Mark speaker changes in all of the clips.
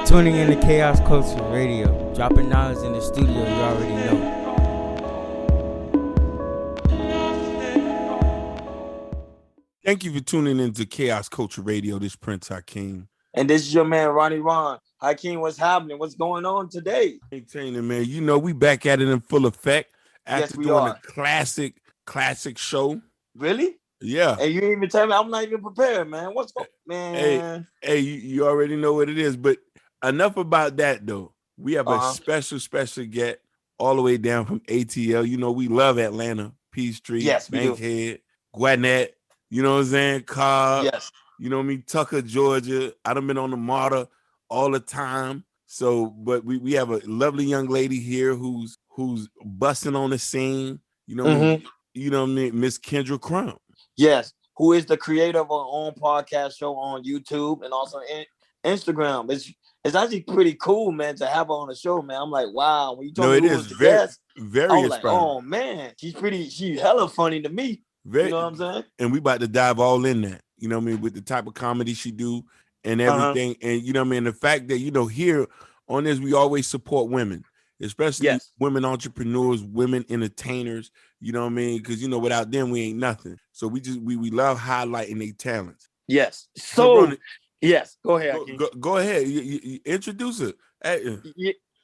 Speaker 1: Tuning in to Chaos Culture Radio, dropping knowledge in the studio you already know.
Speaker 2: Thank you for tuning in to Chaos Culture Radio. This is Prince Hakeem.
Speaker 3: And this is your man, Ronnie Ron. Hakeem, what's happening? What's going on today?
Speaker 2: Maintaining, man. You know, we back at it in full effect after
Speaker 3: Yes, we
Speaker 2: doing
Speaker 3: are.
Speaker 2: a classic show.
Speaker 3: Really?
Speaker 2: Yeah.
Speaker 3: And you didn't even tell me. I'm not even prepared, man. What's going on, man?
Speaker 2: Hey, you already know what it is. But enough about that, though. We have a special get all the way down from ATL. You know, we love Atlanta, Peachtree,
Speaker 3: Yes, we do.
Speaker 2: Bankhead, Gwinnett. You know what I'm saying? Cobb.
Speaker 3: Yes.
Speaker 2: You know what I mean? Tucker, Georgia. I done been on the MARTA all the time. So, but we have a lovely young lady here who's busting on the scene. You know what I mean? You know what I mean? Miss Kyndra Crump.
Speaker 3: Yes. Who is the creator of our own podcast show on YouTube and also Instagram. It's actually pretty cool, man, to have her on the show, man. I'm like, wow. When you told me who was the guest,
Speaker 2: very
Speaker 3: I was
Speaker 2: inspiring.
Speaker 3: like, oh man, she's hella funny to me. You know what I'm saying?
Speaker 2: And we about to dive all in that, you know what I mean, with the type of comedy she do and everything. And you know what I mean, the fact that, you know, here on this, we always support women, especially women entrepreneurs, women entertainers, you know what I mean? Because, you know, without them, we ain't nothing. So we love highlighting their talents.
Speaker 3: Yes. So yes, go ahead.
Speaker 2: Go ahead. You introduce her.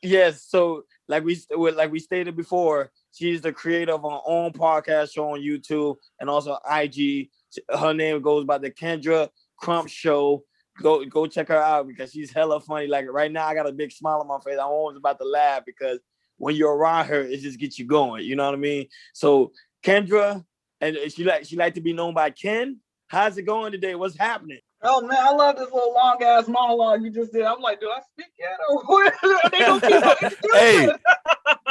Speaker 3: Yes. So like we stated before, she's the creator of her own podcast show on YouTube and also IG. Her name goes by the Kyndra Crump Show. Go check her out because she's hella funny. Like right now, I got a big smile on my face. I'm always about to laugh because when you're around her, it just gets you going. You know what I mean? So Kyndra, and she like to be known by Ken. How's it going today? What's happening?
Speaker 4: Oh man, I love this little long ass monologue you just did. I'm like, do I speak yet or what? They gonna keep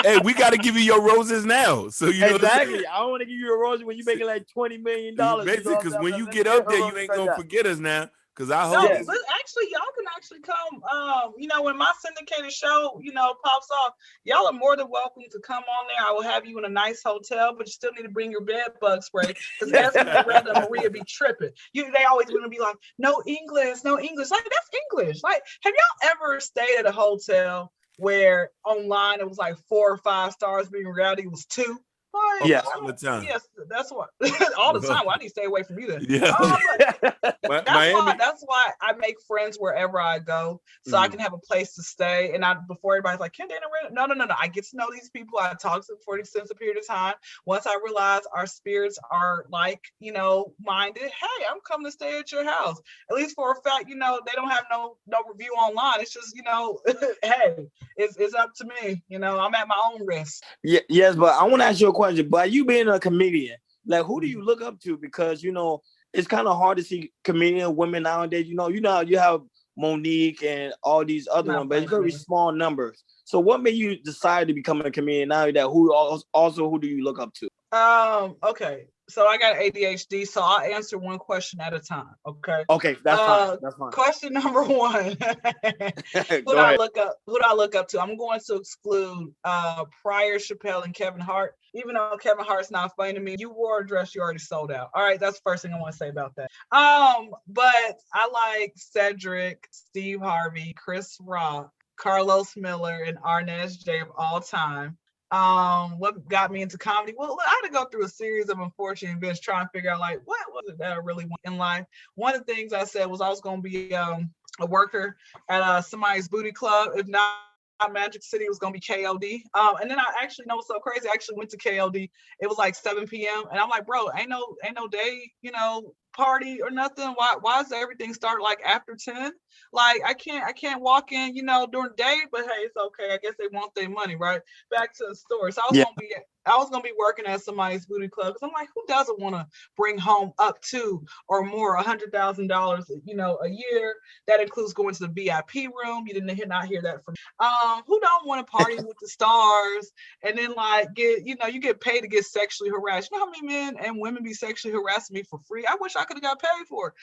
Speaker 2: hey, we got to give you your roses now. So you know
Speaker 3: exactly. I don't want to give you a rose when you're making like $20 million.
Speaker 2: Basically, because when you get up there, you ain't gonna forget us now. Because I hope.
Speaker 4: No, actually, y'all can actually come. You know, when my syndicated show, you know, pops off, y'all are more than welcome to come on there. I will have you in a nice hotel, but you still need to bring your bed bug spray because Esmeralda and Maria be tripping. They always want to be like, no English. Like that's English. Like, have y'all ever stayed at a hotel where online it was like 4 or 5 stars, but in reality it was 2?
Speaker 3: Yes,
Speaker 2: all the time.
Speaker 4: Yes, that's what. All the time. Well, I need to stay away from you then.
Speaker 2: Yeah.
Speaker 4: That's why I make friends wherever I go, so I can have a place to stay. And before everybody's like, "Can they rent?" No. I get to know these people. I talk to them for an extensive period of time. Once I realize our spirits are like, you know, minded. Hey, I'm coming to stay at your house. At least for a fact, you know, they don't have no review online. It's just, you know, hey, it's up to me. You know, I'm at my own risk.
Speaker 3: Yes, but I want to ask you a question. But you being a comedian, like who do you look up to? Because you know it's kind of hard to see comedian women nowadays. You know you have Monique and all these other ones, but it's gonna be small numbers. So what made you decide to become a comedian now? That who do you look up to?
Speaker 4: Okay. So I got ADHD, so I'll answer one question at a time. Okay.
Speaker 3: Okay, that's fine. That's fine.
Speaker 4: Question number 1. Who do I look up to? I'm going to exclude Pryor, Chappelle, and Kevin Hart. Even though Kevin Hart's not funny to me, you wore a dress you already sold out. All right, that's the first thing I want to say about that. But I like Cedric, Steve Harvey, Chris Rock, Carlos Miller, and Arnez J of all time. What got me into comedy? Well, I had to go through a series of unfortunate events trying to figure out like what was it that I really want in life. One of the things I said was I was going to be a worker at somebody's booty club. If not Magic City, it was going to be KOD. And then I actually know what's so crazy. I actually went to KOD. It was like 7 p.m. And I'm like, bro, ain't no day, you know, party or nothing. Why does everything start like after 10? Like I can't walk in, you know, during the day, but hey, it's okay. I guess they want their money, right? Back to the story. So I was gonna be working at somebody's booty club because I'm like, who doesn't want to bring home up to or more $100,000, you know, a year? That includes going to the VIP room. You did not hear that from me. Who don't want to party with the stars and then like you get paid to get sexually harassed? You know how many men and women be sexually harassing me for free? I wish I could have got paid for it.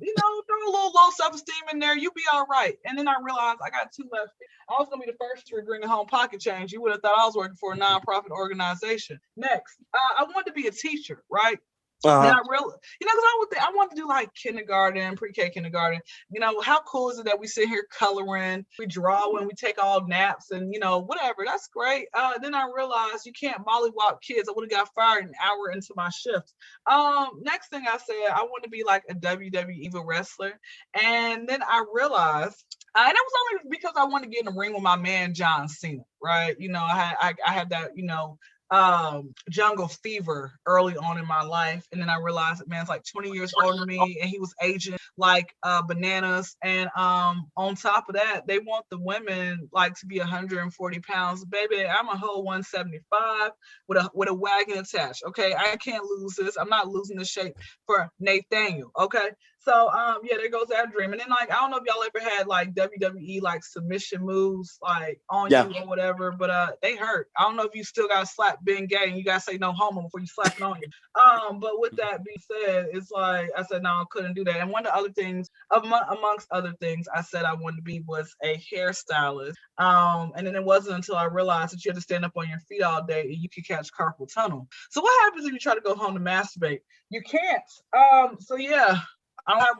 Speaker 4: You know, throw a little low self-esteem in there, you'll be all right. And then I realized I got 2 left. I was gonna be the first to bring home pocket change. You would have thought I was working for a nonprofit organization. Next, I wanted to be a teacher, right? Then I really, because I want to do like kindergarten, pre-K kindergarten. How cool is it that we sit here coloring, we draw when we take all naps and, whatever. That's great. Then I realized you can't mollywop kids. I would have got fired an hour into my shift. Next thing I said, I want to be like a WWE wrestler. And then I realized, and it was only because I wanted to get in the ring with my man, John Cena, right? I had that, jungle fever early on in my life, and then I realized that man's like 20 years older than me, and he was aging like bananas. And on top of that, they want the women like to be 140 pounds. Baby, I'm a whole 175 with a wagon attached. Okay, I can't lose this. I'm not losing the shape for Nathaniel. Okay. So there goes that dream. And then like I don't know if y'all ever had like WWE like submission moves like on you or whatever, but they hurt. I don't know if you still got to slap being gay and you got to say no homo before you slap it on you. But with that being said, it's like I said no, I couldn't do that. And one of the other things, amongst other things, I said I wanted to be was a hairstylist. And then it wasn't until I realized that you have to stand up on your feet all day and you can catch carpal tunnel. So what happens if you try to go home to masturbate? You can't. So yeah. I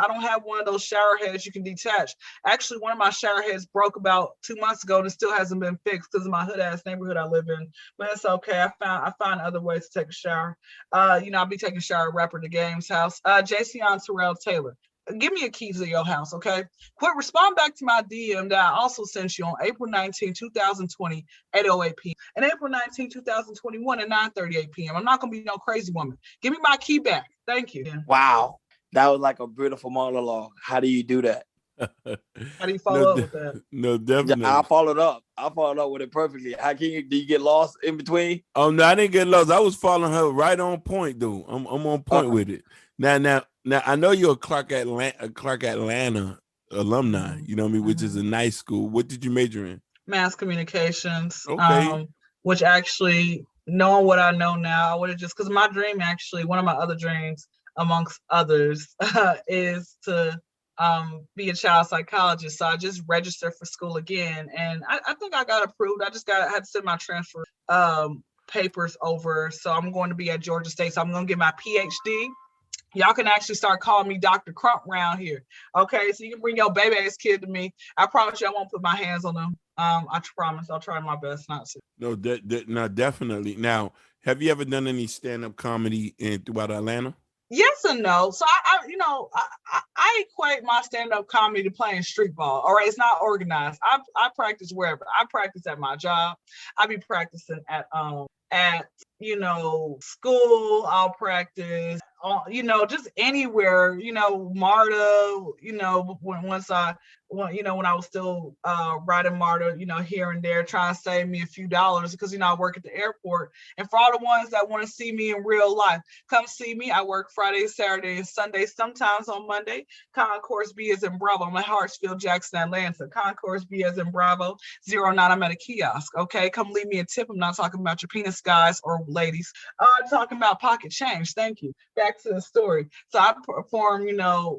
Speaker 4: don't have one of those shower heads you can detach. Actually, one of my shower heads broke about 2 months ago and it still hasn't been fixed because of my hood ass neighborhood I live in. But it's okay. I find other ways to take a shower. I'll be taking a shower at Rapper the Game's house. Jason Terrell Taylor. Give me a key to your house, okay? Respond back to my DM that I also sent you on April 19, 2020 at 8:08 p.m. and April 19, 2021 at 9:38 p.m. I'm not going to be no crazy woman. Give me my key back. Thank you.
Speaker 3: Wow. That was like a beautiful monologue. How do you do that?
Speaker 4: How do you follow up with that?
Speaker 2: No, definitely.
Speaker 3: I followed up with it perfectly. How can you? Do you get lost in between?
Speaker 2: Oh no, I didn't get lost. I was following her right on point, dude. I'm on point with it. Now, I know you're a Clark Atlanta alumni. You know what I mean, which is a nice school. What did you major in?
Speaker 4: Mass communications.
Speaker 2: Okay.
Speaker 4: Which actually, knowing what I know now, I would have just because my dream actually, one of my other dreams, amongst others, is to be a child psychologist. So I just registered for school again, and I think I got approved. I had to send my transfer papers over. So I'm going to be at Georgia State. So I'm going to get my PhD. Y'all can actually start calling me Dr. Crump around here. Okay, so you can bring your baby ass kid to me. I promise you I won't put my hands on them. I promise I'll try my best not to.
Speaker 2: No, no, definitely. Now, have you ever done any stand-up comedy throughout Atlanta?
Speaker 4: Yes and no. So I equate my stand-up comedy to playing street ball. All right, it's not organized. I practice wherever. I practice at my job. I be practicing at school. I'll practice just anywhere. MARTA. When I was still riding MARTA, here and there, trying to save me a few dollars because I work at the airport. And for all the ones that want to see me in real life, come see me. I work Friday, Saturday, and Sunday. Sometimes on Monday. Concourse B is in Bravo. I'm at Hartsfield, Jackson, Atlanta. Concourse B is in Bravo. 09. I'm at a kiosk. Okay, come leave me a tip. I'm not talking about your penis, guys or ladies. I'm talking about pocket change. Thank you. Back to the story. So I perform,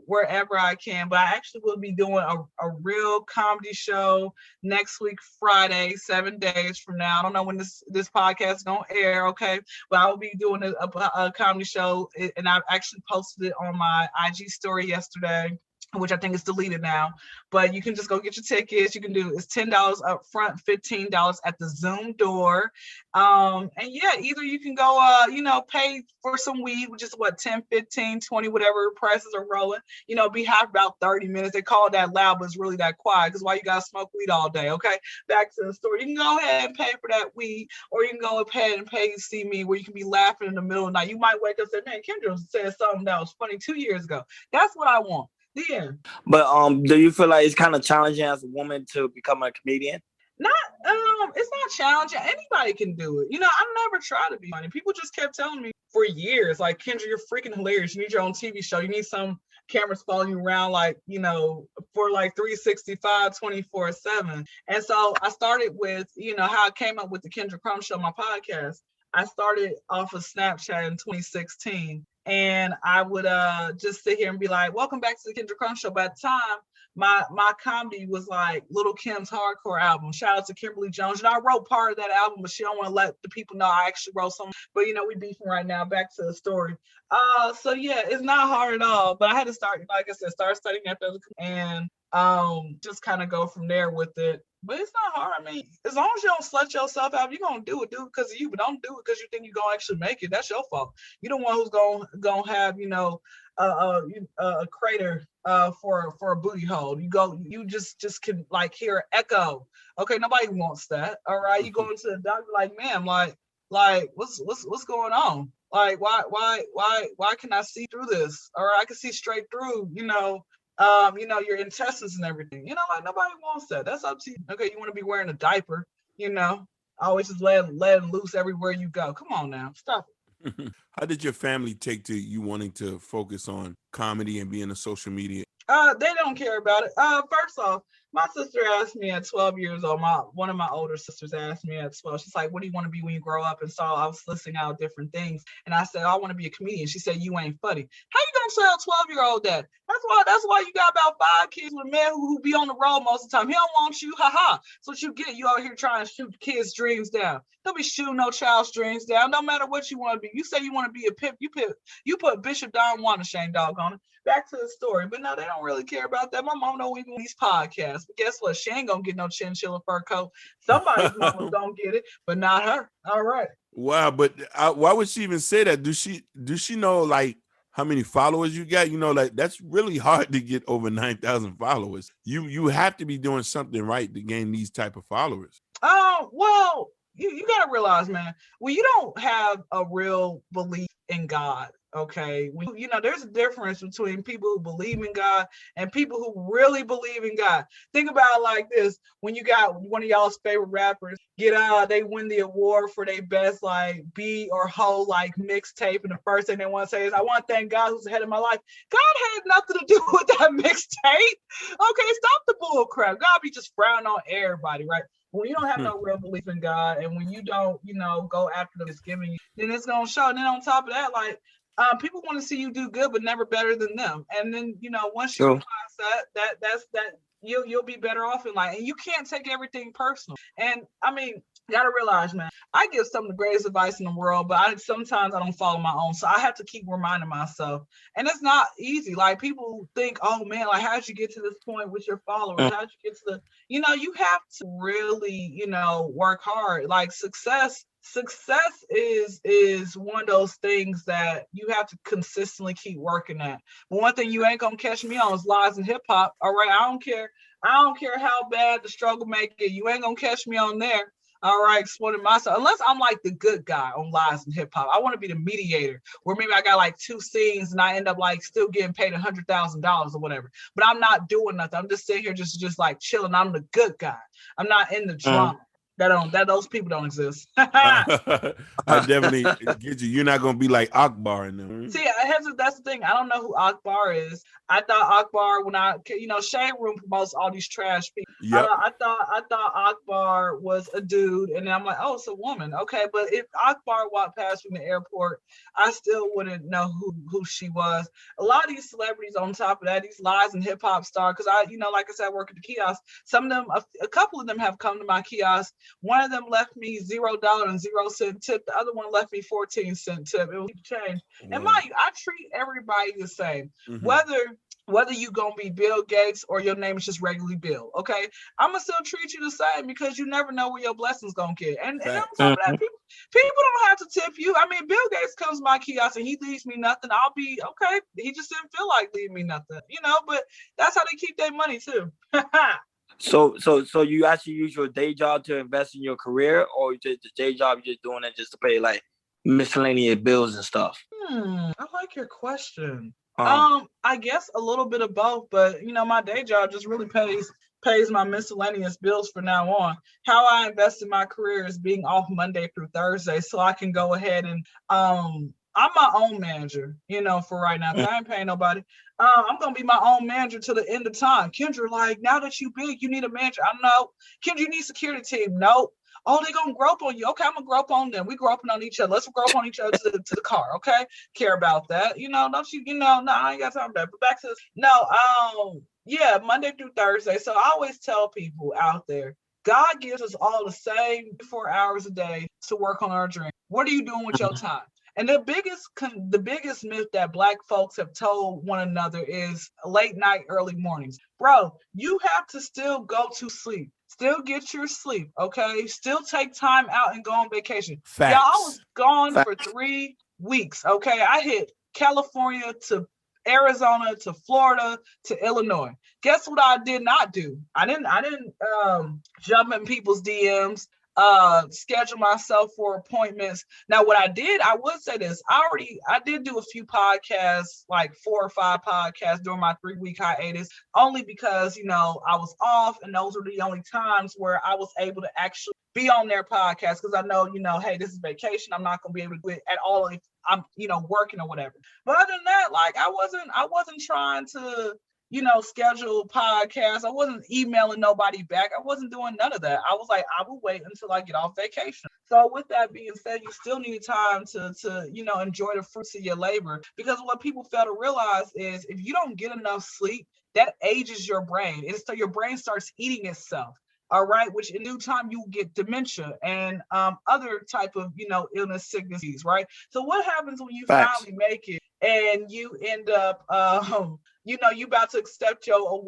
Speaker 4: wherever I can. But I actually will be doing a real comedy show next week, Friday, 7 days from now. I don't know when this podcast is going to air, okay? But I will be doing a comedy show, and I've actually posted it on my IG story yesterday, which I think is deleted now, but you can just go get your tickets. You can do it's $10 up front, $15 at the Zoom door. And yeah, either you can go, pay for some weed, which is what, 10, 15, 20, whatever prices are rolling, be high for about 30 minutes. They call it that loud, but it's really that quiet because why you got to smoke weed all day. Okay. Back to the story. You can go ahead and pay for that weed, or you can go ahead and pay to see me where you can be laughing in the middle of the night. You might wake up and say, man, Kyndra said something that was funny 2 years ago. That's what I want. Yeah.
Speaker 3: But do you feel like it's kind of challenging as a woman to become a comedian?
Speaker 4: It's not challenging. Anybody can do it. I never tried to be funny. People just kept telling me for years, like, Kyndra, you're freaking hilarious. You need your own TV show. You need some cameras following you around, for 365, 24/7. And so I started with, how I came up with the Kyndra Crump Show, my podcast. I started off of Snapchat in 2016. And I would just sit here and be like, welcome back to the Kyndra Crump Show. By the time my comedy was like Little Kim's hardcore album. Shout out to Kimberly Jones. And I wrote part of that album, but she don't want to let the people know I actually wrote some. But we beefing right now. Back to the story. So yeah, it's not hard at all. But I had to start, like I said, start studying after and just kind of go from there with it. But it's not hard. I mean, as long as you don't slut yourself out, you're gonna do it because of you, but don't do it because you think you're gonna actually make it. That's your fault. You're the one who's gonna have, a crater for a booty hole. You just can like hear an echo. Okay, nobody wants that. All right, you go into the doctor like, ma'am, like what's going on? Like why can I see through this? Or I can see straight through, your intestines and everything. Like nobody wants that. That's up to you. Okay, you want to be wearing a diaper, always just let loose everywhere you go. Come on now, stop it.
Speaker 2: How did your family take to you wanting to focus on comedy and being a social media?
Speaker 4: They don't care about it. First off, my sister asked me at 12 years old, one of my older sisters asked me at 12, she's like, what do you want to be when you grow up? And so I was listing out different things. And I said, I want to be a comedian. She said, you ain't funny. How you gonna tell a 12-year-old that? That's why you got about 5 kids with men who be on the road most of the time. He don't want you, haha. So what you get, you out here trying to shoot kids' dreams down. Don't be shooting no child's dreams down. No matter what you want to be. You say you want to be a pimp, you put Bishop Don Wanashane dog on it. Back to the story. But no, they don't really care about that. My mom don't even these podcasts. But guess what? She ain't gonna get no chinchilla fur coat. Somebody's mama's gonna get it, but not her. All right.
Speaker 2: Wow, but why would she even say that? Does she know like how many followers you got? Like that's really hard to get over 9,000 followers. You have to be doing something right to gain these type of followers.
Speaker 4: Well, you gotta realize, man, when you don't have a real belief in God, okay, there's a difference between people who believe in God and people who really believe in God. Think about it like this: when you got one of y'all's favorite rappers they win the award for their best like beat or whole like mixtape, and the first thing they want to say is, I want to thank God who's ahead of my life. God had nothing to do with that mixtape. Okay, stop the bull crap. God be just frowning on everybody, right? When you don't have no real belief in God, and when you don't, go after the giving you, then it's gonna show. And then on top of that, like people want to see you do good, but never better than them. And then once you realize that's you'll be better off in life. And you can't take everything personal. And I mean, you gotta realize, man, I give some of the greatest advice in the world, but sometimes I don't follow my own. So I have to keep reminding myself. And it's not easy. Like people think, oh man, like how'd you get to this point with your followers? How'd you get to the, you have to really, work hard. Like success is one of those things that you have to consistently keep working at. But one thing you ain't gonna catch me on is lies and hip hop. All right, I don't care how bad the struggle may get. You ain't gonna catch me on there. All right, explaining myself, unless I'm like the good guy on lies and hip hop. I want to be the mediator, where maybe I got like 2 scenes and I end up like still getting paid $100,000 or whatever. But I'm not doing nothing. I'm just sitting here just like chilling. I'm the good guy. I'm not in the drama. Those people don't exist.
Speaker 2: I definitely get you. You're not gonna be like Akbar in them.
Speaker 4: See, that's the thing. I don't know who Akbar is. I thought Akbar, when Shade Room promotes all these trash people. Yep. I thought Akbar was a dude, and then I'm like, oh, it's a woman. Okay, but if Akbar walked past me in the airport, I still wouldn't know who she was. A lot of these celebrities, on top of that, these lies and hip hop stars, because like I said, I work at the kiosk. Some of them, a couple of them have come to my kiosk. One of them left me $0 and 0 cent tip. The other one left me 14-cent tip. It was changed. Wow. And mind you, I treat everybody the same. Mm-hmm. Whether you gonna be Bill Gates or your name is just regularly Bill, okay? I'm gonna still treat you the same because you never know where your blessings gonna get. And on top of that, people don't have to tip you. I mean, Bill Gates comes to my kiosk and he leaves me nothing. I'll be okay. He just didn't feel like leaving me nothing, but that's how they keep their money too.
Speaker 3: So you actually use your day job to invest in your career, or just the day job you're just doing it just to pay like miscellaneous bills and stuff?
Speaker 4: I like your question. I guess a little bit of both, but my day job just really pays my miscellaneous bills for now on. How I invest in my career is being off Monday through Thursday, so I can go ahead and I'm my own manager, for right now. I ain't paying nobody. I'm gonna be my own manager till the end of time. Kyndra, like, now that you big, you need a manager. I know. Kyndra, you need security team. Nope. Oh, they gonna grope on you. Okay, I'm gonna grope on them. We groping on each other. Let's grope on each other to the car. Okay, care about that. Don't you? No, I ain't got time for that. But back to this. No, Yeah, Monday through Thursday. So I always tell people out there, God gives us all the same 4 hours a day to work on our dream. What are you doing with your time? And the biggest myth that Black folks have told one another is late night, early mornings. Bro, you have to still go to sleep. Still get your sleep, okay? Still take time out and go on vacation.
Speaker 2: Facts.
Speaker 4: Yeah, I was gone for 3 weeks, okay? I hit California to Arizona to Florida to Illinois. Guess what I did not do? I didn't jump in people's DMs, schedule myself for appointments. Now, what I did, I would say this, I did do a few podcasts, like 4 or 5 podcasts during my 3-week hiatus, only because, you know, I was off and those were the only times where I was able to actually be on their podcast, because I know, you know, hey, this is vacation. I'm not going to be able to do it at all if I'm, you know, working or whatever. But other than that, like, I wasn't trying to, you know, schedule podcasts. I wasn't emailing nobody back. I wasn't doing none of that. I was like, I will wait until I get off vacation. So with that being said, you still need time to, you know, enjoy the fruits of your labor, because what people fail to realize is if you don't get enough sleep, that ages your brain. So your brain starts eating itself. All right, which in due time you get dementia and other type of, you know, illness, sicknesses, right? So what happens when you finally make it and you end up, you know, you about to accept your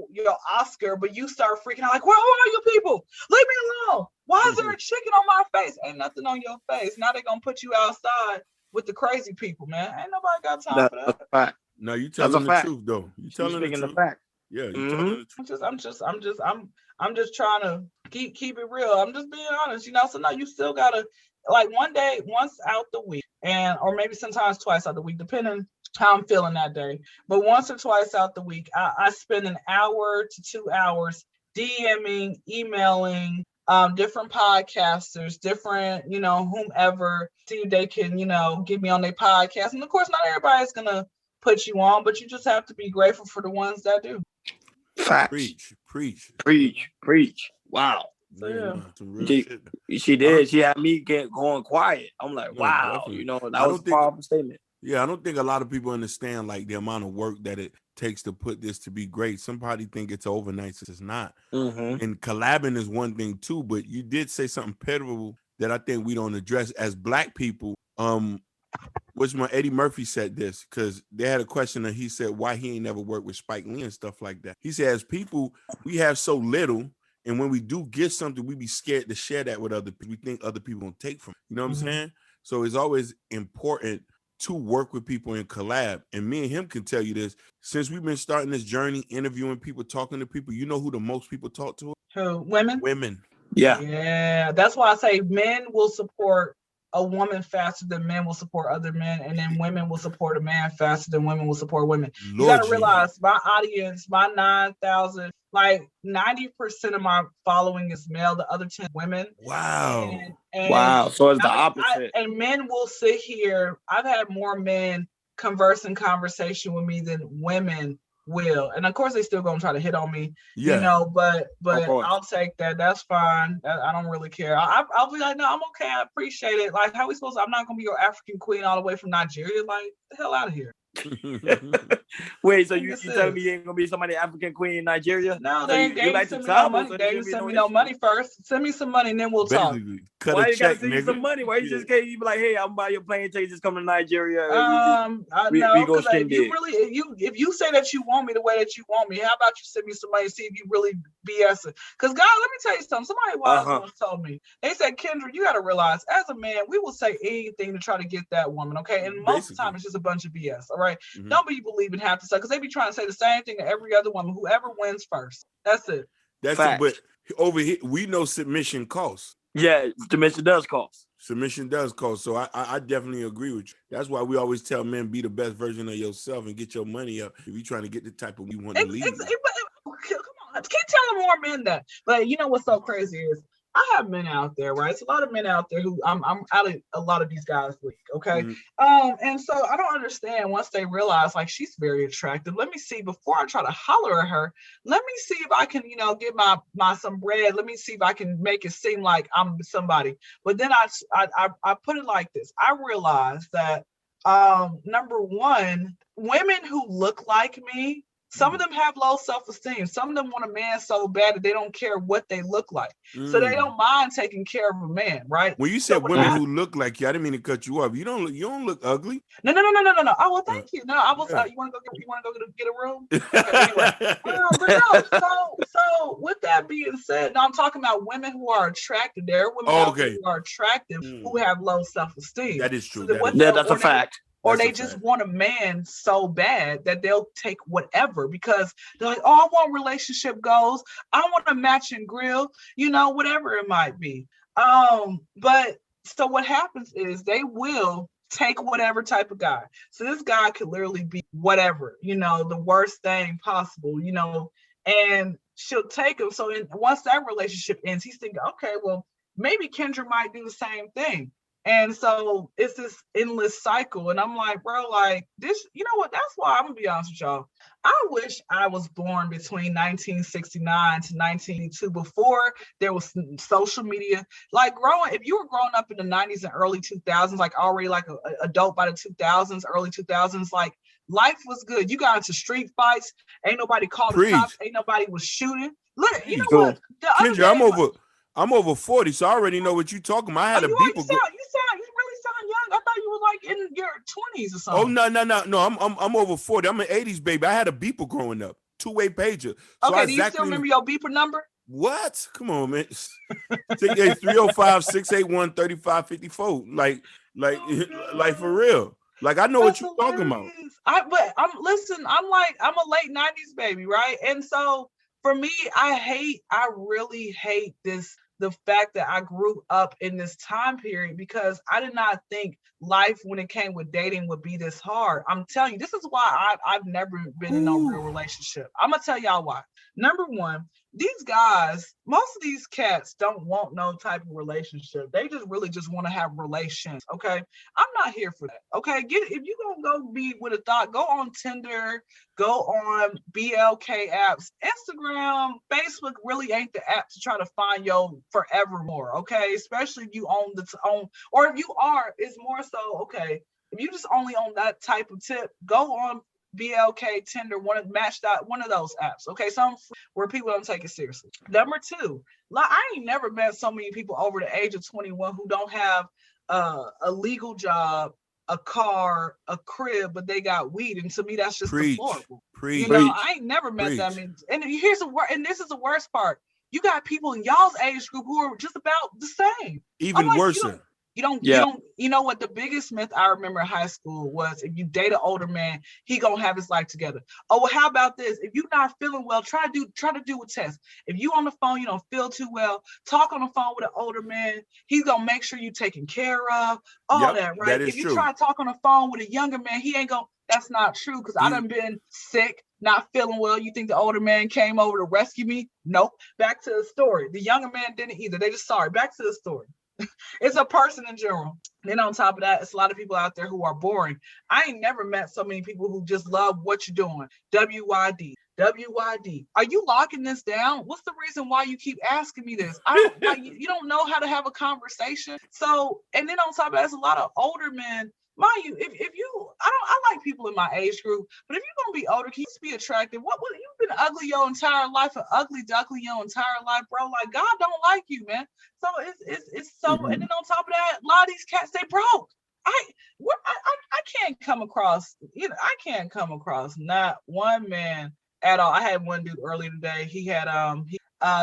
Speaker 4: Oscar, but you start freaking out like, where are you people? Leave me alone. Why is there a chicken on my face? Ain't nothing on your face. Now they're gonna put you outside with the crazy people, man. Ain't nobody got time for that.
Speaker 5: That's a fact.
Speaker 2: No, you telling the truth though. You telling the truth.
Speaker 5: Fact.
Speaker 2: Yeah, you telling the truth.
Speaker 4: I'm just trying to keep it real. I'm just being honest, you know. So now you still gotta, like, one day, once out the week, or maybe sometimes twice out the week, depending how I'm feeling that day. But once or twice out the week, I spend an hour to 2 hours DMing, emailing different podcasters, different, you know, whomever, see if they can, you know, get me on their podcast. And of course, not everybody's gonna put you on, but you just have to be grateful for the ones that do.
Speaker 5: Facts.
Speaker 2: Preach.
Speaker 5: Wow.
Speaker 4: So, yeah.
Speaker 5: She did. She had me going quiet. I'm like, wow. Definitely. You know, that was a powerful statement.
Speaker 2: Yeah, I don't think a lot of people understand like the amount of work that it takes to put this to be great. Somebody think it's overnight, so it's not. And collabing is one thing too, but you did say something pivotal that I think we don't address as Black people. Which when Eddie Murphy said this, because they had a question and he said why he ain't never worked with Spike Lee and stuff like that. He said, as people, we have so little, and when we do get something, we be scared to share that with other people. We think other people won't take from it. You know what I'm saying? So it's always important to work with people and collab. And me and him can tell you this. Since we've been starting this journey, interviewing people, talking to people, you know who the most people talk to?
Speaker 4: Who? Women?
Speaker 2: Women.
Speaker 4: Yeah. That's why I say men will support a woman faster than men will support other men, and then women will support a man faster than women will support women. You got to realize my audience, my 9,000, like 90% of my following is male, the other 10 women.
Speaker 2: Wow.
Speaker 5: Wow. So it's the opposite.
Speaker 4: And men will sit here. I've had more men conversation with me than women will, and of course they still gonna try to hit on me, you know, but I'll take that. That's fine. I don't really care. I'll be like, no, I'm okay. I appreciate it. Like, how we supposed to, I'm not gonna be your African queen all the way from Nigeria. Like, the hell out of here.
Speaker 5: Wait, so you telling me you ain't gonna be somebody African queen in Nigeria?
Speaker 4: No, they ain't send me no money. They ain't send me no money first. Send me some money and then we'll talk.
Speaker 5: Why you gotta send you some money? Why you just can't be like, hey, I'm buy your plane ticket, just come to Nigeria?
Speaker 4: No, because if you say that you want me the way that you want me, how about you send me some money and see if you really BS it? Because God, let me tell you something. Somebody once told me, they said, Kyndra, you gotta realize, as a man, we will say anything to try to get that woman, okay? And most of the time it's just a bunch of BS, all right? Don't be believing half the stuff, because they be trying to say the same thing to every other woman, whoever wins first. That's it.
Speaker 2: That's it. But over here, we know submission costs.
Speaker 5: Yeah, submission does cost.
Speaker 2: Submission does cost. So I definitely agree with you. That's why we always tell men, be the best version of yourself and get your money up if you're trying to get the type of you want to lead.
Speaker 4: Come on, keep telling more men that. But you know what's so crazy is I have men out there, right? It's a lot of men out there who I'm out of a lot of these guys' league, okay? And so I don't understand once they realize, like, she's very attractive. Let me see, before I try to holler at her, let me see if I can, you know, get my some bread. Let me see if I can make it seem like I'm somebody. But then I put it like this. I realized that number one, women who look like me Some of them have low self-esteem. Some of them want a man so bad that they don't care what they look like. So they don't mind taking care of a man, right?
Speaker 2: When you said women who look like you, I didn't mean to cut you off. You don't look ugly.
Speaker 4: No. Oh, well, thank you. No, I was. You want to go get a room? Okay, anyway. But no. So with that being said, now I'm talking about women who are attractive. There are women who are attractive who have low self-esteem.
Speaker 2: That is true.
Speaker 3: That's a fact.
Speaker 4: Or they just want a man so bad that they'll take whatever because they're like, oh, I want relationship goals. I want a matching grill, whatever it might be. But so what happens is they will take whatever type of guy. So this guy could literally be whatever, the worst thing possible, and she'll take him. So once that relationship ends, he's thinking, okay, well, maybe Kyndra might do the same thing. And so it's this endless cycle. And I'm like, bro, like this, you know what? That's why I'm gonna be honest with y'all. I wish I was born between 1969 to 1982 before there was social media. Like if you were growing up in the 90s and early 2000s, like already like an adult by the 2000s, early 2000s, like life was good. You got into street fights. Ain't nobody called the cops. Ain't nobody was shooting. Look, you know what?
Speaker 2: Kyndra, I'm over 40, so I already know what you're talking about. I had a beeper.
Speaker 4: You really sound young. I thought you were like in your 20s or something.
Speaker 2: Oh no. I'm over 40. I'm an 80s baby. I had a beeper growing up, two-way pager. So
Speaker 4: okay, do you still remember your beeper number?
Speaker 2: What? Come on, man. 305-681-3554. Like for real. Like I know what you're talking about.
Speaker 4: I'm a late 90s baby, right? And so for me, I really hate the fact that I grew up in this time period because I did not think life when it came with dating would be this hard. I'm telling you, this is why I've never been in no real relationship. I'm gonna tell y'all why. Number one, these guys, most of these cats don't want no type of relationship. They just really just want to have relations. Okay. I'm not here for that. Okay. If you gonna go be with a thought, go on Tinder, go on BLK apps, Instagram, Facebook really ain't the app to try to find your forevermore. Okay. Especially if you own or if you are, it's more so, okay. If you just only on that type of tip, go on BLK, Tinder, one of those apps. Okay, some where people don't take it seriously. Number two, I ain't never met so many people over the age of 21 who don't have a legal job, a car, a crib, but they got weed. And to me, that's just deplorable. I ain't never met that many. And this is the worst part. You got people in y'all's age group who are just about the same.
Speaker 2: Even worse.
Speaker 4: You know what the biggest myth I remember in high school was if you date an older man, he gonna have his life together. Oh, well, how about this? If you're not feeling well, try to do a test. If you on the phone, you don't feel too well, talk on the phone with an older man. He's gonna make sure you taken care of, that, right?
Speaker 2: That is
Speaker 4: if you
Speaker 2: true.
Speaker 4: try to talk on the phone with a younger man, he ain't gonna. That's not true because I done been sick, not feeling well. You think the older man came over to rescue me? Nope. Back to the story. The younger man didn't either. They just sorry. Back to the story. It's a person in general. Then on top of that, it's a lot of people out there who are boring. I ain't never met so many people who just love what you're doing. WYD. Are you locking this down? What's the reason why you keep asking me this? You don't know how to have a conversation. So, and then on top of that, there's a lot of older men. Mind you, I like people in my age group, but if you're gonna be older, can you just be attractive? What you've been ugly your entire life, an ugly duckling your entire life, bro. Like God don't like you, man. So it's so, and then on top of that, a lot of these cats they broke. I can't come across, I can't come across not one man at all. I had one dude earlier today. He had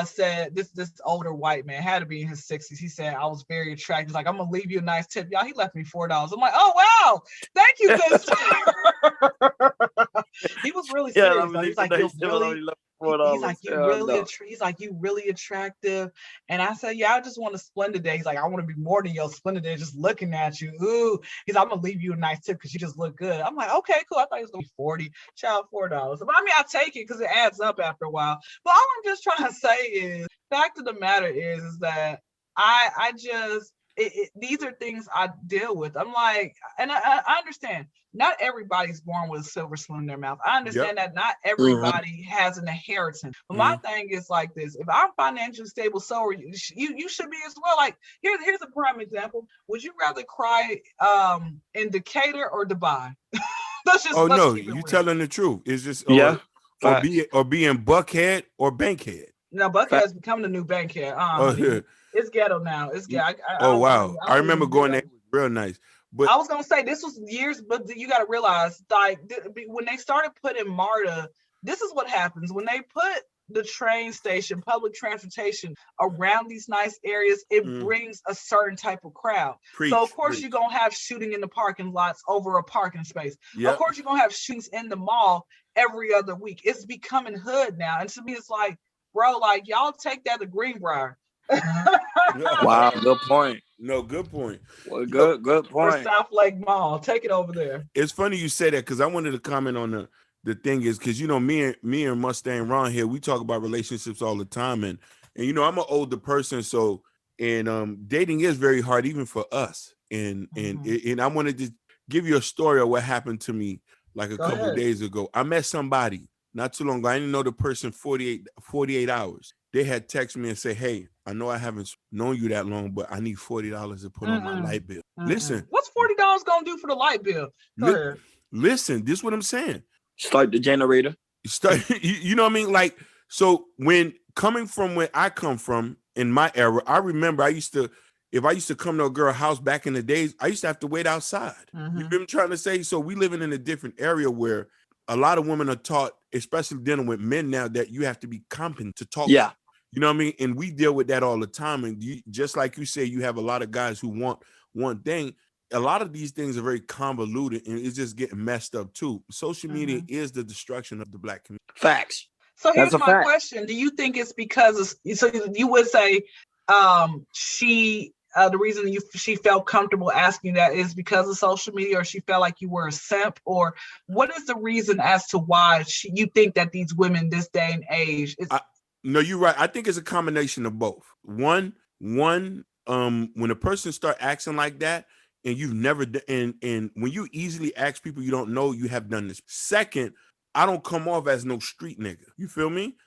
Speaker 4: said this older white man had to be in his 60s. He said I was very attractive. He's like, I'm gonna leave you a nice tip, y'all. He left me $4. I'm like, oh wow, thank you, good sir. He was really serious. He's like, he's like, you really attractive. And I said, yeah, I just want a Splendid day. He's like, I want to be more than your Splendid day, just looking at you. Ooh. He's like, I'm gonna leave you a nice tip because you just look good. I'm like, okay, cool. I thought it was gonna be 40, child, $4. But I mean, I take it because it adds up after a while. But all I'm just trying to say is, fact of the matter is that I just these are things I deal with. I'm like, and I understand not everybody's born with a silver spoon in their mouth. I understand that not everybody has an inheritance. But my thing is like this: if I'm financially stable, so are you. You should be as well. Like here's a prime example. Would you rather cry in Decatur or Dubai?
Speaker 2: You telling the truth. It's just or being Buckhead or Bankhead.
Speaker 4: No, Buckhead's becoming the new Bankhead. It's ghetto now. It's ghetto.
Speaker 2: Wow. I remember going there. It was real nice. But
Speaker 4: I was gonna say this was years, but you got to realize, like, when they started putting MARTA, this is what happens when they put the train station, public transportation around these nice areas. It brings a certain type of crowd. So of course you're gonna have shooting in the parking lots over a parking space. Yep. Of course you're gonna have shootings in the mall every other week. It's becoming hood now, and to me it's like, bro, like, y'all take that to Greenbrier.
Speaker 5: Wow, good point.
Speaker 2: No, good point.
Speaker 5: Well, good point.
Speaker 4: Or South Lake Mall, take it over there.
Speaker 2: It's funny you say that, because I wanted to comment on the thing is, because me and Mustang Ron here, we talk about relationships all the time, and I'm an older person, so dating is very hard even for us, and I wanted to give you a story of what happened to me like a couple of days ago. I met somebody not too long ago. I didn't know the person 48 hours. They had texted me and say, "Hey, I know I haven't known you that long, but I need $40 to put on my light bill." Listen,
Speaker 4: what's $40 gonna do for the light bill?
Speaker 2: Listen, this is what I'm saying.
Speaker 5: Start the generator.
Speaker 2: You know what I mean? Like, so when coming from where I come from in my era, I remember if I used to come to a girl's house back in the days, I used to have to wait outside. You know what I'm trying to say? So we living in a different area where a lot of women are taught, especially dealing with men now, that you have to be competent to talk.
Speaker 5: Yeah.
Speaker 2: You know what I mean? And we deal with that all the time. And just like you say, you have a lot of guys who want one thing. A lot of these things are very convoluted, and it's just getting messed up too. Social media is the destruction of the Black community.
Speaker 5: Facts.
Speaker 4: So here's my question. Do you think it's because so you would say the reason she felt comfortable asking that is because of social media, or she felt like you were a simp, or what is the reason as to why you think that these women this day and age
Speaker 2: No, you're right. I think it's a combination of both. One, when a person start acting like that, and you've never and when you easily ask people you don't know, you have done this. Second, I don't come off as no street nigga. You feel me?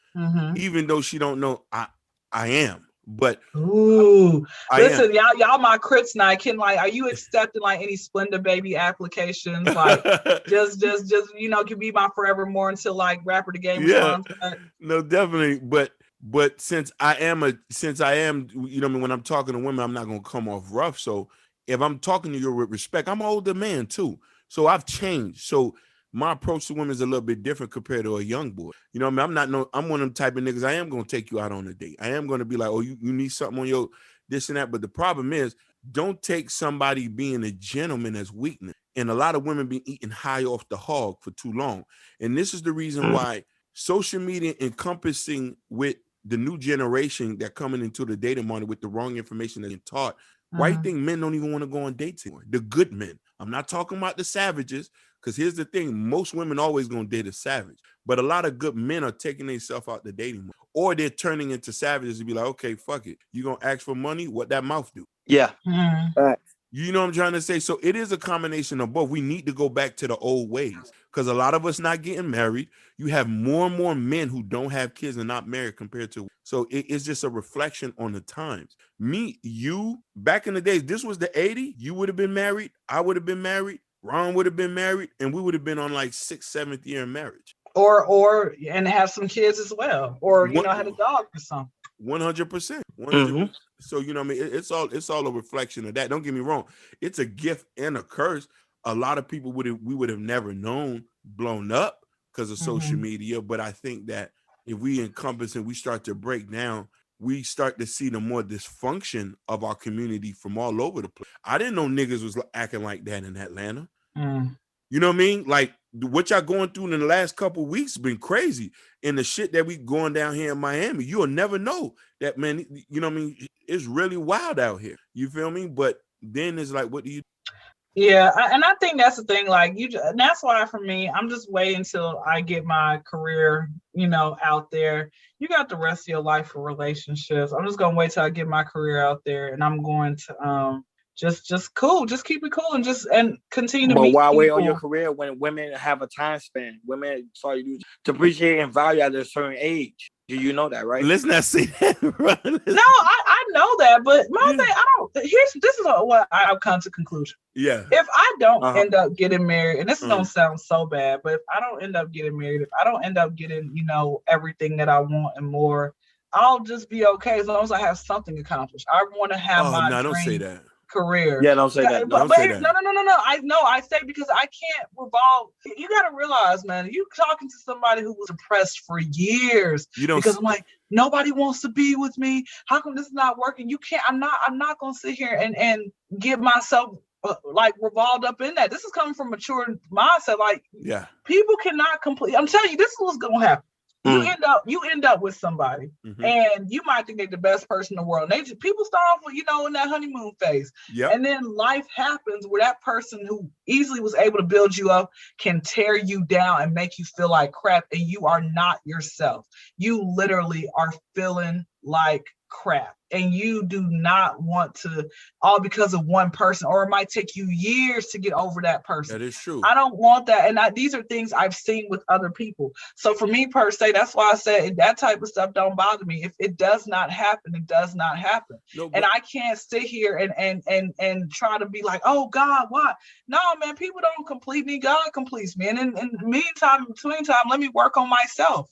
Speaker 2: Even though she don't know, I am. But
Speaker 4: listen, y'all my crits now. Are you accepting like any Splenda Baby applications? Like just can be my forevermore until like Rapper the Game responds back?
Speaker 2: No, definitely. But since I am, when I'm talking to women, I'm not gonna come off rough. So if I'm talking to you with respect, I'm an older man too. So I've changed. So my approach to women is a little bit different compared to a young boy. You know what I mean? I'm one of them type of niggas. I am going to take you out on a date. I am going to be like, oh, you need something on your this and that. But the problem is, don't take somebody being a gentleman as weakness. And a lot of women be eating high off the hog for too long. And this is the reason why social media encompassing with the new generation that coming into the dating market with the wrong information that's taught. Why you think men don't even want to go on dates anymore? The good men. I'm not talking about the savages, because here's the thing. Most women always going to date a savage. But a lot of good men are taking themselves out the dating market. Or they're turning into savages to be like, okay, fuck it. You going to ask for money? What that mouth do?
Speaker 5: Yeah.
Speaker 2: You know what I'm trying to say? So it is a combination of both. We need to go back to the old ways, because a lot of us not getting married. You have more and more men who don't have kids and not married compared to. So it's just a reflection on the times. You, back in the days, this was the 80s. You would have been married. I would have been married. Ron would have been married. And we would have been on like 6th, 7th year in marriage.
Speaker 4: Or and have some kids as well. Or, had a dog or something.
Speaker 2: 100%. 100%. So, you know what I mean? It's all a reflection of that. Don't get me wrong. It's a gift and a curse. A lot of people we would have never known blown up because of social media. But I think that if we encompass and we start to break down, we start to see the more dysfunction of our community from all over the place. I didn't know niggas was acting like that in Atlanta. You know what I mean? Like what y'all going through in the last couple of weeks has been crazy. And the shit that we going down here in Miami, you'll never know that, man. You know what I mean? It's really wild out here. You feel me? But then it's like, what do you?
Speaker 4: Yeah, and I think that's the thing. Like and that's why for me, I'm just waiting until I get my career, out there. You got the rest of your life for relationships. I'm just gonna wait till I get my career out there, and I'm going to just cool. Just keep it cool and continue to
Speaker 5: But
Speaker 4: meet
Speaker 5: why
Speaker 4: people.
Speaker 5: wait on your career when women have a time span? Women start to appreciate and value at a certain age. Do you know that, right?
Speaker 2: Let's not say that, bro.
Speaker 4: No, I know that, but my thing, this is what I've come to conclusion.
Speaker 2: Yeah.
Speaker 4: If I don't end up getting married, and this is gonna sound so bad, but if I don't end up getting married, if I don't end up getting, everything that I want and more, I'll just be okay as long as I have something accomplished. I want to have my dream
Speaker 2: don't say that.
Speaker 4: Career.
Speaker 5: Yeah, don't say that.
Speaker 4: No, I say because I can't revolve. You got to realize, man, you talking to somebody who was depressed for years. Because I'm like, nobody wants to be with me. How come this is not working? You can't. I'm not gonna sit here and get myself revolved up in that. This is coming from mature mindset. Like, people cannot complete. I'm telling you, this is what's gonna happen. You end up with somebody, and you might think they're the best person in the world. People start off with, in that honeymoon phase, and then life happens where that person who easily was able to build you up can tear you down and make you feel like crap, and you are not yourself. You literally are feeling like crap, and you do not want to, all because of one person, or it might take you years to get over that person.
Speaker 2: That is true.
Speaker 4: I don't want that, and these are things I've seen with other people. So for me per se, that's why I said that type of stuff don't bother me. If it does not happen, it does not happen. And I can't sit here and try to be like, oh God, why? No, man, people don't complete me. God completes me. And in the between time, let me work on myself.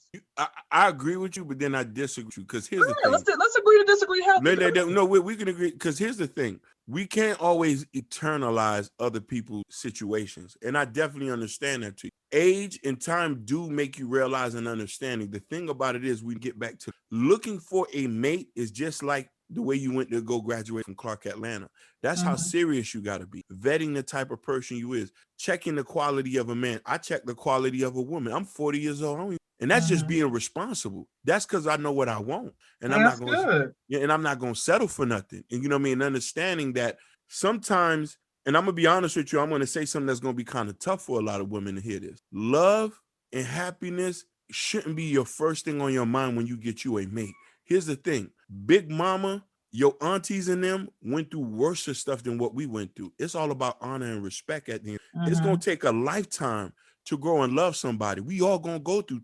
Speaker 2: I agree with you, but then I disagree with you, because here's the thing.
Speaker 4: Let's agree to disagree.
Speaker 2: No, we can agree, because here's the thing. We can't always eternalize other people's situations. And I definitely understand that too. Age and time do make you realize and understanding. The thing about it is, we get back to looking for a mate is just like the way you went to go graduate from Clark Atlanta. That's how serious you got to be. Vetting the type of person you is. Checking the quality of a man. I check the quality of a woman. I'm 40 years old. And that's just being responsible. That's because I know what I want. And I'm not going to settle for nothing. And you know what I mean? Understanding that sometimes, and I'm going to be honest with you, I'm going to say something that's going to be kind of tough for a lot of women to hear this. Love and happiness shouldn't be your first thing on your mind when you get you a mate. Here's the thing. Big mama, your aunties and them went through worse stuff than what we went through. It's all about honor and respect at the end. It's going to take a lifetime to grow and love somebody. We all gonna go through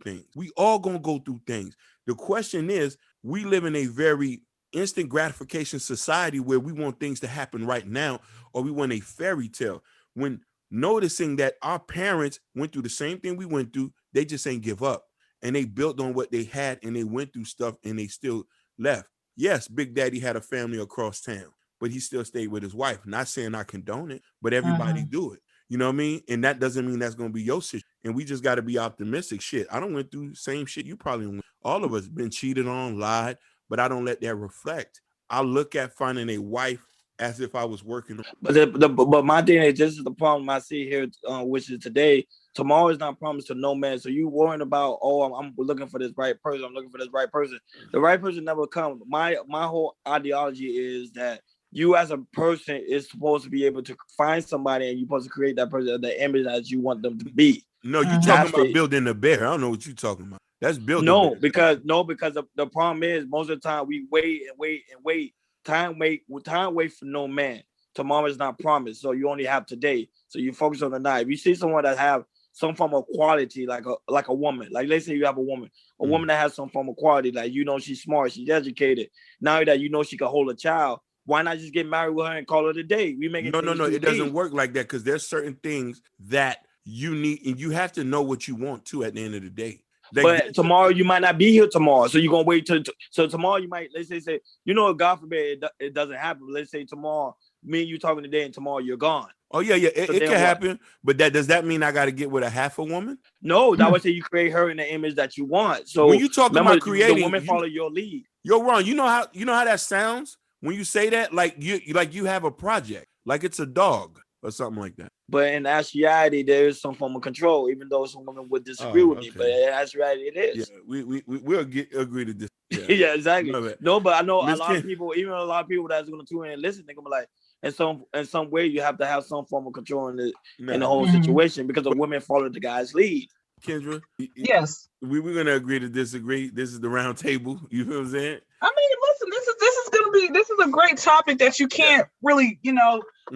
Speaker 2: things. The question is, we live in a very instant gratification society where we want things to happen right now, or we want a fairy tale. When noticing that our parents went through the same thing we went through, they just ain't give up. And they built on what they had, and they went through stuff, and they still left. Yes, Big Daddy had a family across town, but he still stayed with his wife. Not saying I condone it, but everybody do it. You know what I mean? And that doesn't mean that's going to be your situation. And we just got to be optimistic. Shit, I don't went through the same shit you probably went. All of us been cheated on, lied, but I don't let that reflect. I look at finding a wife as if I was working.
Speaker 5: But my thing is, this is the problem I see here, which is today. Tomorrow is not promised to no man. So you worrying about, I'm looking for this right person. I'm looking for this right person. The right person never comes. My whole ideology is that you as a person is supposed to be able to find somebody, and you're supposed to create that person, the image that you want them to be.
Speaker 2: No, you're talking about building a bear. I don't know what you're talking about. That's building.
Speaker 5: Because the problem is, most of the time we wait and wait. Time wait for no man. Tomorrow is not promised, so you only have today. So you focus on the night. If you see someone that have some form of quality, like a woman, like let's say you have a woman that has some form of quality, like she's smart, she's educated. Now that she can hold a child, why not just get married with her and call it a day? We make it.
Speaker 2: No. It doesn't work like that, because there's certain things that you need, and you have to know what you want to at the end of the day.
Speaker 5: But tomorrow you might not be here tomorrow, so you're gonna wait so tomorrow you might, let's say God forbid it doesn't happen. Let's say tomorrow me and you talking today, and tomorrow you're gone.
Speaker 2: Oh yeah, it can happen. But does that mean I got to get with a half a woman?
Speaker 5: No, that would say you create her in the image that you want. So
Speaker 2: when you talk about creating,
Speaker 5: the women follow your lead.
Speaker 2: You're wrong. You know how that sounds when you say that, like you have a project, like it's a dog or something like that.
Speaker 5: But in actuality, there is some form of control, even though some women would disagree with me. But in actuality, it is.
Speaker 2: Yeah, we'll agree to this.
Speaker 5: Yeah, yeah, exactly. No, but I know a lot of people that's going to tune in and listen, they're going to be like, in some way, you have to have some form of control in the whole situation, because the women follow the guy's lead.
Speaker 2: Kendra,
Speaker 4: yes,
Speaker 2: we're going to agree to disagree. This is the round table. You feel what I'm saying?
Speaker 4: I mean, listen, this is a great topic that you can't really,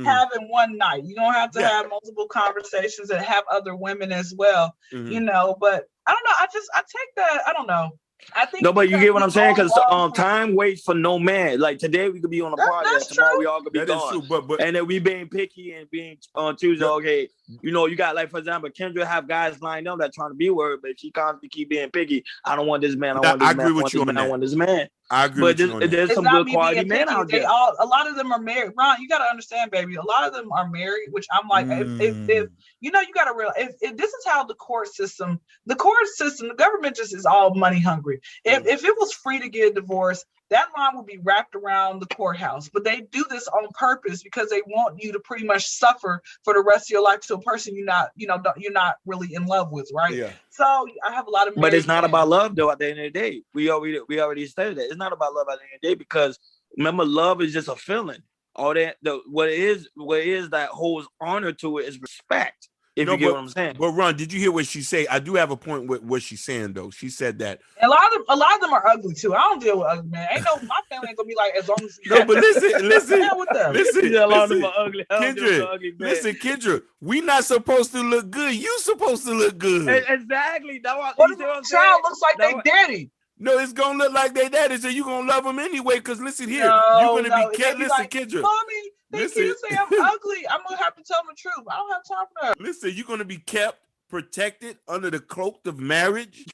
Speaker 4: have in one night. You don't have to have multiple conversations and have other women as well, you know. But I don't know. I take that. I don't know. I think
Speaker 5: no, but you get what I'm saying, because time waits for no man. Like today we could be on a podcast, tomorrow we all could be gone. But and then we being picky and being choosing. Okay, you know, you got like for example, Kyndra have guys lined up that trying to be with her, but she constantly keep being picky. I don't want this man. I want this man. I want this man.
Speaker 2: I agree with you on that.
Speaker 5: There's some good quality men out there.
Speaker 4: A lot of them are married. Ron, you got to understand, baby. A lot of them are married, which I'm like, if you know, you got to realize if this is how the court system, the government just is all money hungry. If it was free to get a divorce, that line would be wrapped around the courthouse. But they do this on purpose because they want you to pretty much suffer for the rest of your life to a person you're not really in love with, right? Yeah. So I have a lot of.
Speaker 5: But it's not about love though. At the end of the day, we already stated that it's not about love at the end of the day, because remember, love is just a feeling. All that what it is that holds honor to it is respect. If you get what I'm saying.
Speaker 2: But Ron, did you hear what she say? I do have a point with what she's saying though. She said that
Speaker 4: a lot of them are ugly too. I don't deal with ugly men. My family ain't gonna be like as long as
Speaker 2: no, but listen,
Speaker 5: a lot of them are ugly.
Speaker 2: Kyndra, we not supposed to look good. You supposed to look good.
Speaker 5: Exactly.
Speaker 4: What if the child looks like they daddy?
Speaker 2: No, it's gonna look like they daddy, so you gonna love them anyway. Because listen here, you're gonna be kept. Listen, like, Kyndra.
Speaker 4: Mommy, they keep say I'm ugly. I'm gonna have to tell them the truth. I don't have time for that.
Speaker 2: Listen, you're gonna be kept, protected under the cloak of marriage.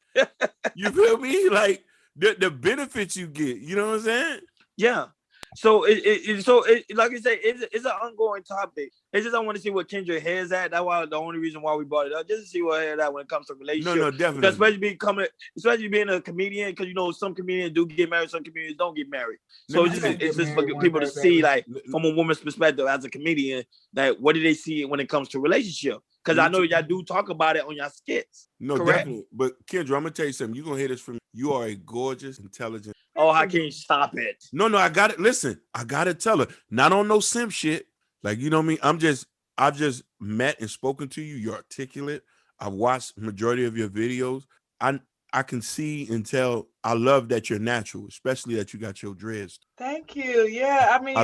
Speaker 2: You feel me? Like the benefits you get. You know what I'm saying?
Speaker 5: Yeah. So like you say, it's an ongoing topic. It's just I want to see what Kyndra heads at. That's why the only reason why we brought it up, just to see what head at when it comes to relationships.
Speaker 2: No, definitely.
Speaker 5: Because especially being a comedian, because you know some comedians do get married, some comedians don't get married. So it's just for people to see, like from a woman's perspective as a comedian, that what do they see when it comes to relationship? Because I know y'all do talk about it on your skits.
Speaker 2: No, correct? Definitely. But Kyndra, I'm gonna tell you something. You're gonna hear this from me. You are a gorgeous, intelligent.
Speaker 5: Oh, I can't stop it.
Speaker 2: No, I got it. Listen, I gotta tell her. Not on no simp shit. Like, you know what I mean? I've just met and spoken to you. You're articulate. I've watched majority of your videos. I can see and tell. I love that you're natural, especially that you got your dreads.
Speaker 4: Thank you. Yeah, I mean,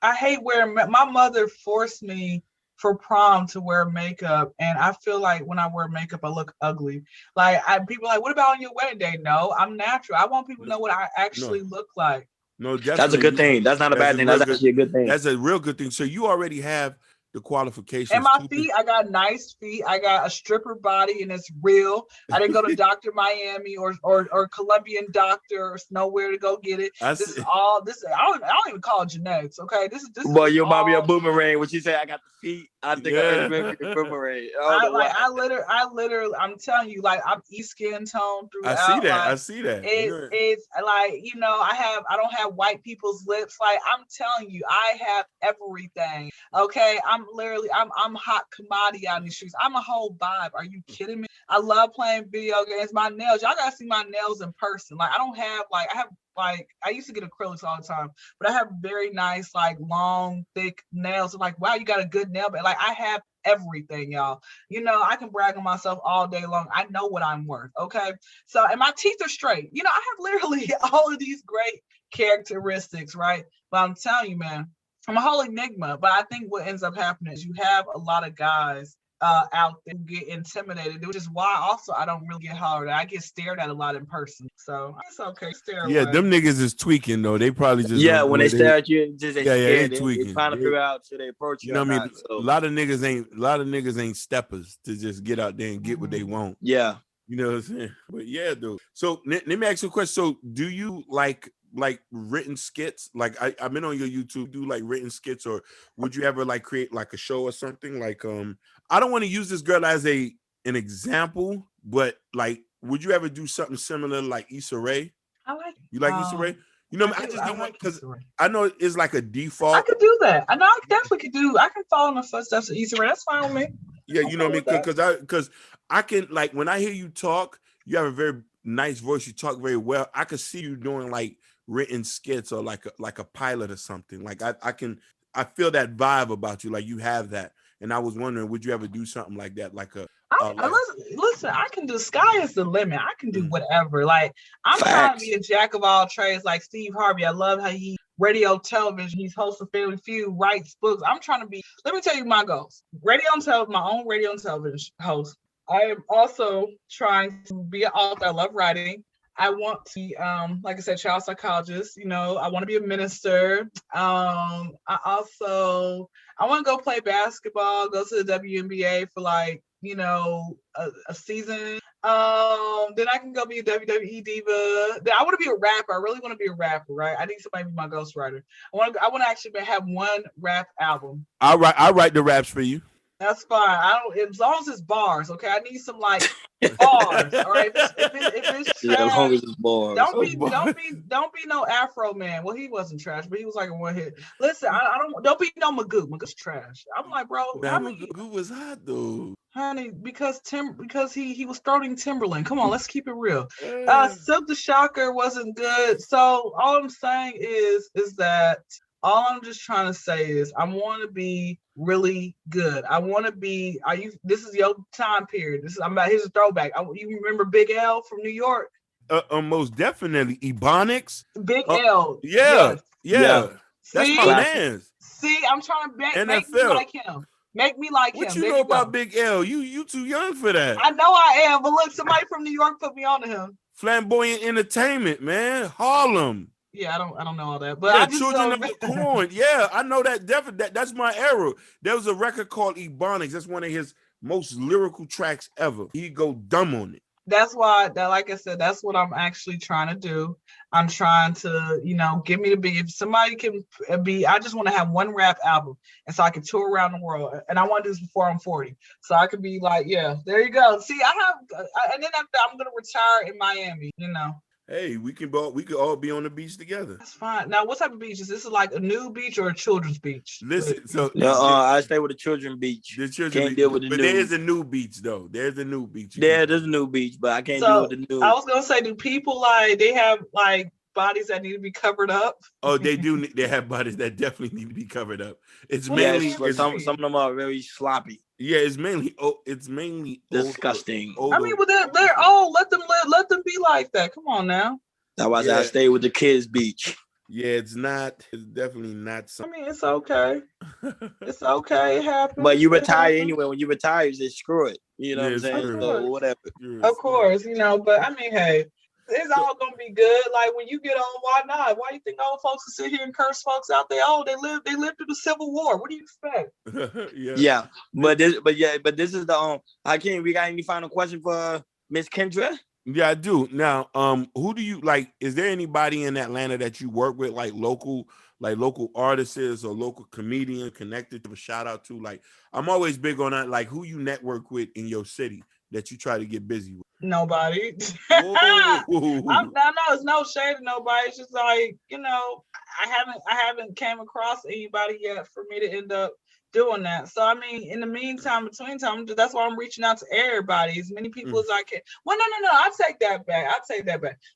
Speaker 4: I hate wearing. My mother forced me for prom to wear makeup, and I feel like when I wear makeup I look ugly. Like people are like, what about on your wedding day? No, I'm natural. I want people to know what I actually look like.
Speaker 2: No,
Speaker 5: that's a good thing. That's not a bad thing. That's actually a good thing.
Speaker 2: That's a real good thing. So you already have the qualifications.
Speaker 4: And my feet, I got nice feet. I got a stripper body, and it's real. I didn't go to Dr. Miami or Colombian doctor or nowhere to go get it. I don't even call it genetics. Okay, this is.
Speaker 5: Boy, your mommy a boomerang. When she say I got the feet, I think I boomerang.
Speaker 4: I literally, I'm telling you, like I'm skin tone throughout.
Speaker 2: I see that.
Speaker 4: It's like, you know, I don't have white people's lips. Like I'm telling you, I have everything. Okay, I'm hot commodity out in the streets. I'm a whole vibe. Are you kidding me? I love playing video games. My nails, y'all gotta see my nails in person. Like I used to get acrylics all the time, but I have very nice, like long, thick nails. I'm like, wow, you got a good nail, but like I have everything, y'all. You know, I can brag on myself all day long. I know what I'm worth. Okay. So, and my teeth are straight. You know, I have literally all of these great characteristics, right? But I'm telling you, man, I'm a whole enigma. But I think what ends up happening is you have a lot of guys out there who get intimidated, which is why also I don't really get hollered at. I get stared at a lot in person, so it's okay.
Speaker 2: Yeah, them niggas is tweaking though. They probably just
Speaker 5: when they stare at you,
Speaker 2: they tweaking.
Speaker 5: They trying to figure out should they approach you.
Speaker 2: You know what I mean? So. A lot of niggas ain't steppers to just get out there and get what they want.
Speaker 5: Yeah,
Speaker 2: you know what I'm saying. But yeah, dude. So let me ask you a question. So do you like written skits? Like I've been on your YouTube, do like written skits, or would you ever like create like a show or something? Like I don't want to use this girl as an example, but like would you ever do something similar like Issa Rae?
Speaker 4: I like it.
Speaker 2: You like Issa Rae? You know, I just don't want, because I know it's like a default.
Speaker 4: I could do that. I know I definitely could do. I can follow in the footsteps of Issa Rae. That's fine with me.
Speaker 2: Yeah, you know what I mean? Because I can, like, when I hear you talk, you have a very nice voice. You talk very well. I could see you doing like written skits or like a pilot or something. Like I feel that vibe about you. Like you have that. And I was wondering, would you ever do something like that? Like
Speaker 4: Listen, I can do, sky is the limit. I can do whatever. Like, I'm trying to be a jack of all trades like Steve Harvey. I love how he radio, television, he's hosts of Family Feud, writes books. I'm trying to be, let me tell you my goals. Radio and television, my own radio and television host. I am also trying to be an author. I love writing. I want to be, like I said, child psychologist. You know, I want to be a minister. I want to go play basketball, go to the WNBA for like, you know, a season. Then I can go be a WWE diva. Then I want to be a rapper. I really want to be a rapper, right? I need somebody to be my ghostwriter. I want to actually have one rap album.
Speaker 2: I'll write the raps for you.
Speaker 4: That's fine. I don't, as long as it's bars, okay. I need some like bars. All right. If it's trash,
Speaker 5: as long as it's bars.
Speaker 4: Don't be no Afro Man. Well, he wasn't trash, but he was like a one hit. Listen, don't be no Magoo. Magoo's trash. I'm like, bro.
Speaker 2: Magoo was hot though.
Speaker 4: Honey, because he was throwing Timberland. Come on, let's keep it real. Silk the Shocker wasn't good. So all I'm saying is that all I'm just trying to say is I want to be really good. I want to be. This is your time period. Here's a throwback. You remember Big L from New York?
Speaker 2: Most definitely. Ebonics.
Speaker 4: Big L.
Speaker 2: Yeah. That's my man.
Speaker 4: See, I'm trying to make me like him. Make me like him.
Speaker 2: What you know about Big L? You too young for that.
Speaker 4: I know I am, but look, somebody from New York put me on to him.
Speaker 2: Flamboyant Entertainment, man. Harlem.
Speaker 4: Yeah, I don't know all that, but I just
Speaker 2: Children of the Corn. Yeah, I know that. Definitely, that's my era. There was a record called Ebonics. That's one of his most lyrical tracks ever. He go dumb on it.
Speaker 4: That's why, like I said, that's what I'm actually trying to do. I'm trying to, give me the beat. If somebody can be, I just want to have one rap album, and so I can tour around the world. And I want to do this before I'm 40, so I could be like, yeah, there you go. See, and then after I'm gonna retire in Miami.
Speaker 2: Hey, we could all be on the beach together.
Speaker 4: That's fine. Now, what type of beach is this? Is like a nude beach or a children's beach?
Speaker 2: Listen,
Speaker 5: I stay with the children's beach.
Speaker 2: The children's
Speaker 5: can't
Speaker 2: beach,
Speaker 5: deal with the
Speaker 2: but
Speaker 5: nude.
Speaker 2: there's a new beach though. There's a new beach.
Speaker 5: Yeah, there's a new beach, but I can't deal with the nude.
Speaker 4: I was gonna say, do people they have like bodies that need to be covered up?
Speaker 2: Oh, they do. They have bodies that definitely need to be covered up. It's mainly
Speaker 5: some of them are very sloppy.
Speaker 2: Yeah, it's mainly
Speaker 5: disgusting.
Speaker 4: I mean, but they're old. Let them live. Let them be like that. Come on now.
Speaker 5: That's why I stay with the kids' beach.
Speaker 2: Yeah, it's definitely not something.
Speaker 4: I mean, it's okay. It's okay. It happens.
Speaker 5: But you retire anyway. When you retire, you say screw it. You know what I'm saying? So whatever.
Speaker 4: Of course, but I mean, hey, it's all gonna be good. Like when you get old, why not? Why do you think old folks will sit here and curse folks out there? Oh, they lived through the Civil War. What do you expect?
Speaker 5: Yeah. But this is the Hakeem, we got any final question for Miss Kyndra?
Speaker 2: Yeah, I do. Now, who do you like? Is there anybody in Atlanta that you work with, like local artists or local comedian connected to a shout out to? Like, I'm always big on that. Like, who you network with in your city that you try to get busy with?
Speaker 4: Nobody. It's no shade to nobody. It's just like, I haven't came across anybody yet for me to end up doing that. So I mean, in the meantime, between time, that's why I'm reaching out to everybody, as many people as I can. Well, no, I take that back.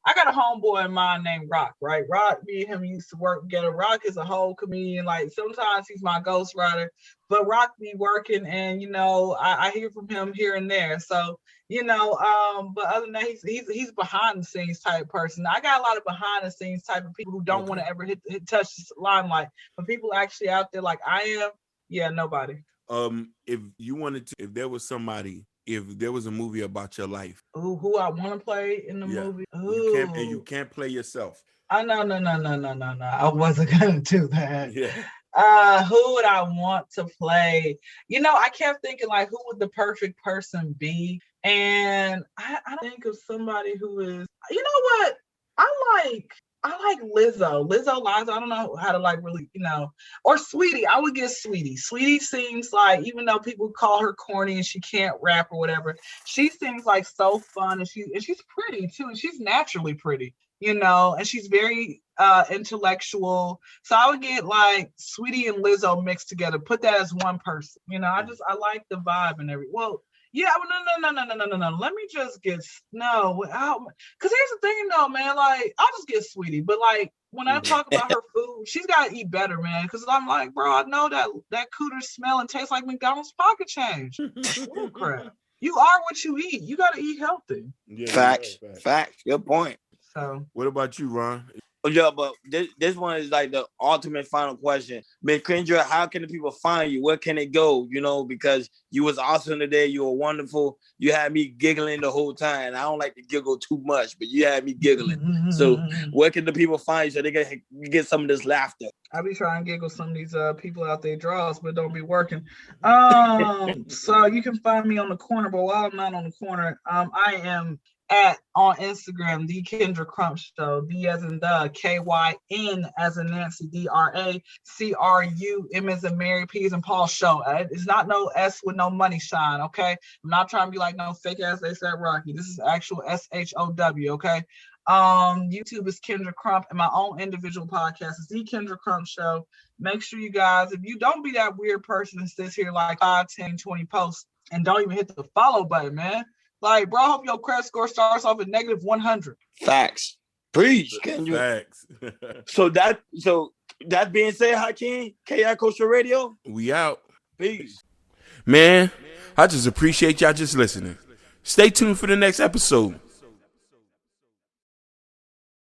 Speaker 4: I got a homeboy of mine named Rock, right? Rock, me and him used to work together. Rock is a whole comedian. Like sometimes he's my ghostwriter, but Rock be working, and I hear from him here and there. So but other than that, he's behind the scenes type person. I got a lot of behind the scenes type of people who don't want to ever touch the limelight, but people actually out there like I am. Yeah, nobody.
Speaker 2: If there was a movie about your life.
Speaker 4: Ooh, who I want to play in the movie?
Speaker 2: Ooh. You can't play yourself.
Speaker 4: No. I wasn't gonna do that.
Speaker 2: Yeah.
Speaker 4: Who would I want to play? I kept thinking like, who would the perfect person be? And I don't think of somebody who is. You know what? I like Lizzo. Lizzo lines, I don't know how to really, or Sweetie. I would get Sweetie. Sweetie seems like, even though people call her corny and she can't rap or whatever, she seems like so fun, and she's pretty too, and she's naturally pretty, and she's very intellectual. So I would get like Sweetie and Lizzo mixed together, put that as one person. I like the vibe and everything. Well, yeah, no. Let me just get because here's the thing though, man. Like, I'll just get Sweetie, but like when I talk about her food, she's got to eat better, man. Because I'm like, bro, I know that cooter smell and tastes like McDonald's pocket change. Oh crap. You are what you eat. You gotta eat healthy.
Speaker 5: Yeah, facts. Good point.
Speaker 4: So,
Speaker 2: what about you, Ron?
Speaker 5: Yeah, but this one is like the ultimate final question. Miss Kyndra, how can the people find you? Where can it go? You know, because you was awesome today. You were wonderful. You had me giggling the whole time. I don't like to giggle too much, but you had me giggling. So where can the people find you so they can get some of this laughter?
Speaker 4: I be trying to giggle some of these people out there draws, but don't be working. So you can find me on the corner, but while I'm not on the corner, I am on Instagram, the Kyndra Crump Show, D as in the, KYN as in Nancy, DRACRUM as in Mary, P as in Paul Show. It's not no S with no money shine, okay? I'm not trying to be like no fake ass ASAP Rocky. This is actual SHOW, okay? YouTube is Kyndra Crump, and my own individual podcast is the Kyndra Crump Show. Make sure you guys, if you don't be that weird person that sits here like 5, 10, 20 posts and don't even hit the follow button, man. Like, bro, I hope your credit score starts off at negative 100.
Speaker 5: Facts. Preach, Kyndra.
Speaker 2: Facts.
Speaker 5: So that being said, Hakeem, KI Culture Radio,
Speaker 2: we out.
Speaker 5: Peace.
Speaker 2: Man, I just appreciate y'all just listening. Stay tuned for the next episode.